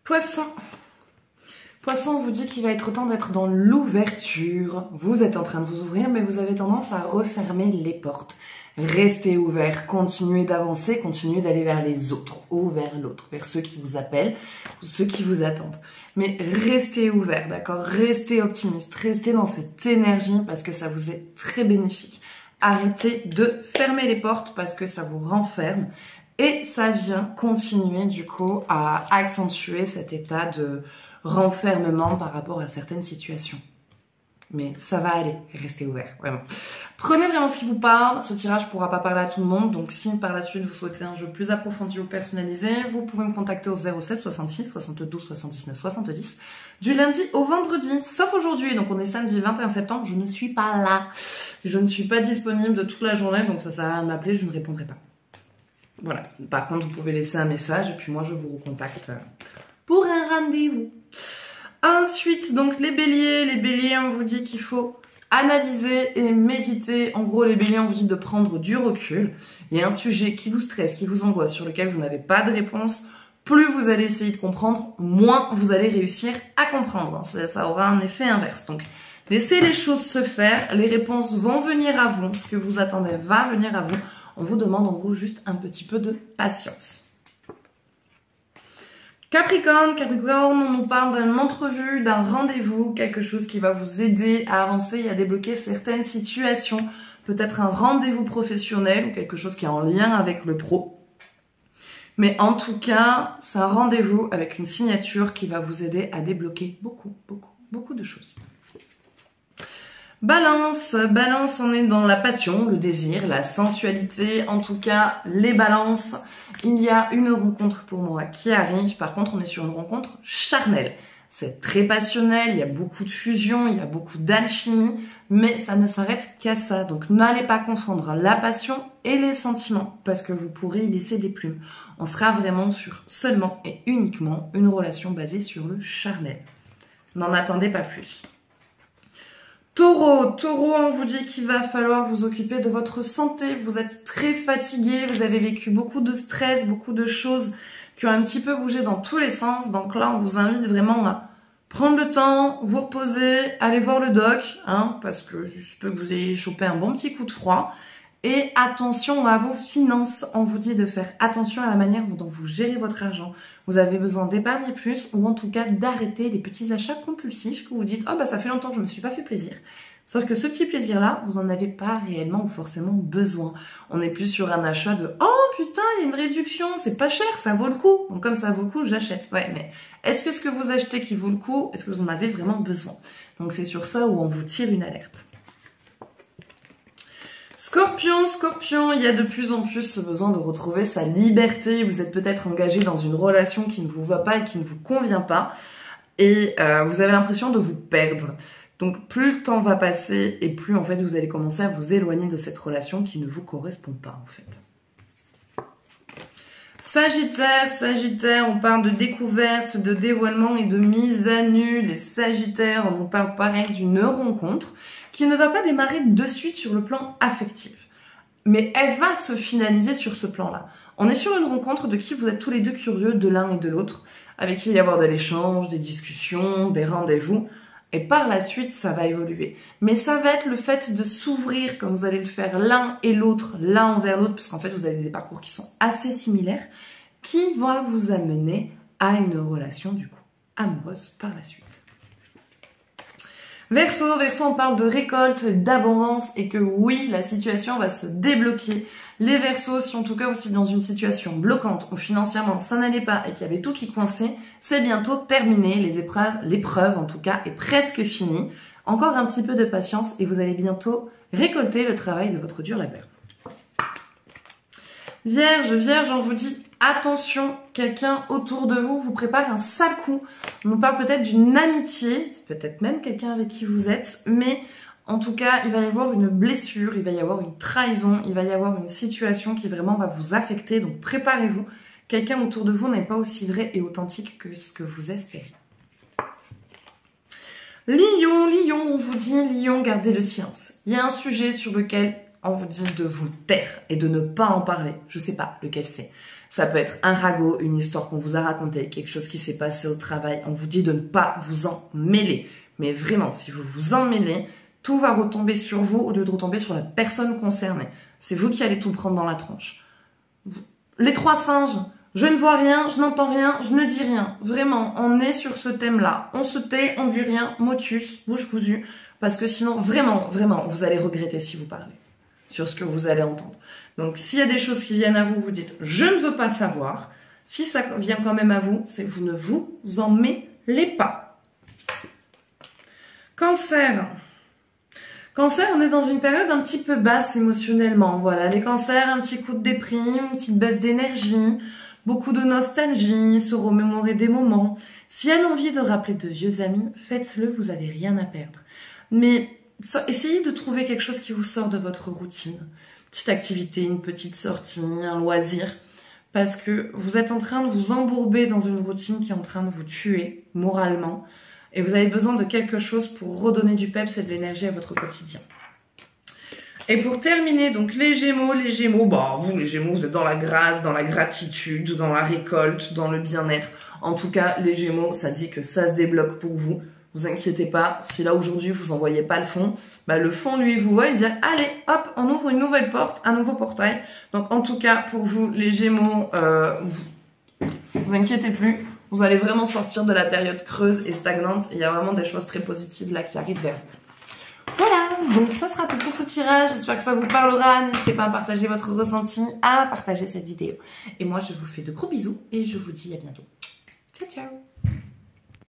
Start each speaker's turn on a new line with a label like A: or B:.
A: Poisson. Poisson, on vous dit qu'il va être temps d'être dans l'ouverture. Vous êtes en train de vous ouvrir, mais vous avez tendance à refermer les portes. Restez ouvert, continuez d'avancer, continuez d'aller vers les autres, ou vers l'autre, vers ceux qui vous appellent, ou ceux qui vous attendent. Mais restez ouvert, d'accord? Restez optimiste, restez dans cette énergie parce que ça vous est très bénéfique. Arrêtez de fermer les portes parce que ça vous renferme et ça vient continuer du coup à accentuer cet état de renfermement par rapport à certaines situations. Mais ça va aller, restez ouvert, vraiment. Prenez vraiment ce qui vous parle, ce tirage pourra pas parler à tout le monde, donc si par la suite vous souhaitez un jeu plus approfondi ou personnalisé, vous pouvez me contacter au 07 66 72 79 70 du lundi au vendredi, sauf aujourd'hui, donc on est samedi 21 septembre, je ne suis pas là, je ne suis pas disponible de toute la journée, donc ça sert à rien de m'appeler, je ne répondrai pas. Voilà, par contre vous pouvez laisser un message et puis moi je vous recontacte pour un rendez-vous. Ensuite, donc les béliers, on vous dit qu'il faut analyser et méditer. En gros, les béliers, on vous dit de prendre du recul. Il y a un sujet qui vous stresse, qui vous angoisse, sur lequel vous n'avez pas de réponse. Plus vous allez essayer de comprendre, moins vous allez réussir à comprendre. Ça aura un effet inverse. Donc, laissez les choses se faire. Les réponses vont venir à vous. Ce que vous attendez va venir à vous. On vous demande en gros juste un petit peu de patience. Capricorne, on nous parle d'une entrevue, d'un rendez-vous, quelque chose qui va vous aider à avancer et à débloquer certaines situations. Peut-être un rendez-vous professionnel ou quelque chose qui est en lien avec le pro. Mais en tout cas, c'est un rendez-vous avec une signature qui va vous aider à débloquer beaucoup de choses. Balance, on est dans la passion, le désir, la sensualité. En tout cas, les balances, il y a une rencontre pour moi qui arrive. Par contre, on est sur une rencontre charnelle. C'est très passionnel, il y a beaucoup de fusion, il y a beaucoup d'alchimie, mais ça ne s'arrête qu'à ça. Donc, n'allez pas confondre la passion et les sentiments, parce que vous pourrez y laisser des plumes. On sera vraiment sur seulement et uniquement une relation basée sur le charnel. N'en attendez pas plus. Taureau, on vous dit qu'il va falloir vous occuper de votre santé. Vous êtes très fatigué, vous avez vécu beaucoup de stress, beaucoup de choses qui ont un petit peu bougé dans tous les sens. Donc là, on vous invite vraiment à prendre le temps, vous reposer, aller voir le doc, hein, parce que je peux que vous ayez chopé un bon petit coup de froid. Et attention à vos finances. On vous dit de faire attention à la manière dont vous gérez votre argent. Vous avez besoin d'épargner plus ou en tout cas d'arrêter les petits achats compulsifs que vous dites « Oh bah ça fait longtemps que je me suis pas fait plaisir ». Sauf que ce petit plaisir-là, vous n'en avez pas réellement ou forcément besoin. On n'est plus sur un achat de « Oh putain, il y a une réduction, c'est pas cher, ça vaut le coup ». Donc comme ça vaut le coup, j'achète. Ouais, mais est-ce que ce que vous achetez qui vaut le coup, est-ce que vous en avez vraiment besoin? Donc c'est sur ça où on vous tire une alerte. Scorpion, il y a de plus en plus ce besoin de retrouver sa liberté. Vous êtes peut-être engagé dans une relation qui ne vous va pas et qui ne vous convient pas. Et vous avez l'impression de vous perdre. Donc plus le temps va passer et plus en fait vous allez commencer à vous éloigner de cette relation qui ne vous correspond pas en fait. Sagittaire, on parle de découverte, de dévoilement et de mise à nu. Les Sagittaires, on nous parle pareil d'une rencontre qui ne va pas démarrer de suite sur le plan affectif. Mais elle va se finaliser sur ce plan-là. On est sur une rencontre de qui vous êtes tous les deux curieux de l'un et de l'autre, avec qui il va y avoir de l'échange, des discussions, des rendez-vous. Et par la suite, ça va évoluer. Mais ça va être le fait de s'ouvrir, comme vous allez le faire l'un et l'autre, l'un envers l'autre, parce qu'en fait, vous avez des parcours qui sont assez similaires, qui va vous amener à une relation, du coup, amoureuse par la suite. Verseau, on parle de récolte, d'abondance et que oui, la situation va se débloquer. Les Verseaux, si en tout cas vous êtes dans une situation bloquante ou financièrement ça n'allait pas et qu'il y avait tout qui coinçait, c'est bientôt terminé. L'épreuve en tout cas est presque finie. Encore un petit peu de patience et vous allez bientôt récolter le travail de votre dur labeur. Vierge, on vous dit attention, quelqu'un autour de vous vous prépare un sale coup. On nous parle peut-être d'une amitié, c'est peut-être même quelqu'un avec qui vous êtes, mais en tout cas, il va y avoir une blessure, il va y avoir une trahison, il va y avoir une situation qui vraiment va vous affecter, donc préparez-vous. Quelqu'un autour de vous n'est pas aussi vrai et authentique que ce que vous espérez. Lion, on vous dit, Lion, gardez le silence. Il y a un sujet sur lequel on vous dit de vous taire et de ne pas en parler. Je sais pas lequel c'est. Ça peut être un ragot, une histoire qu'on vous a racontée, quelque chose qui s'est passé au travail. On vous dit de ne pas vous en mêler. Mais vraiment, si vous vous en mêlez, tout va retomber sur vous au lieu de retomber sur la personne concernée. C'est vous qui allez tout prendre dans la tronche. Les 3 singes, je ne vois rien, je n'entends rien, je ne dis rien. Vraiment, on est sur ce thème-là. On se tait, on dit rien, motus, bouche cousue. Parce que sinon, vraiment, vous allez regretter si vous parlez sur ce que vous allez entendre. Donc, s'il y a des choses qui viennent à vous, vous dites « je ne veux pas savoir ». Si ça vient quand même à vous, c'est que vous ne vous en mêlez pas. Cancer. Cancer, on est dans une période un petit peu basse émotionnellement. Voilà, les cancers, un petit coup de déprime, une petite baisse d'énergie, beaucoup de nostalgie, se remémorer des moments. Si elle a envie de rappeler de vieux amis, faites-le, vous n'avez rien à perdre. Mais essayez de trouver quelque chose qui vous sort de votre routine. Petite activité, une petite sortie, un loisir. Parce que vous êtes en train de vous embourber dans une routine qui est en train de vous tuer moralement. Et vous avez besoin de quelque chose pour redonner du peps et de l'énergie à votre quotidien. Et pour terminer, donc les Gémeaux, bah vous les Gémeaux, vous êtes dans la grâce, dans la gratitude, dans la récolte, dans le bien-être. En tout cas, les Gémeaux, ça dit que ça se débloque pour vous. Vous inquiétez pas, si là aujourd'hui vous en voyez pas le fond, bah le fond lui vous voit et dire allez hop on ouvre une nouvelle porte, un nouveau portail. Donc en tout cas pour vous les Gémeaux, vous inquiétez plus, vous allez vraiment sortir de la période creuse et stagnante. Il y a vraiment des choses très positives là qui arrivent vers vous. Voilà, donc ça sera tout pour ce tirage. J'espère que ça vous parlera. N'hésitez pas à partager votre ressenti, à partager cette vidéo. Et moi je vous fais de gros bisous et je vous dis à bientôt. Ciao ciao.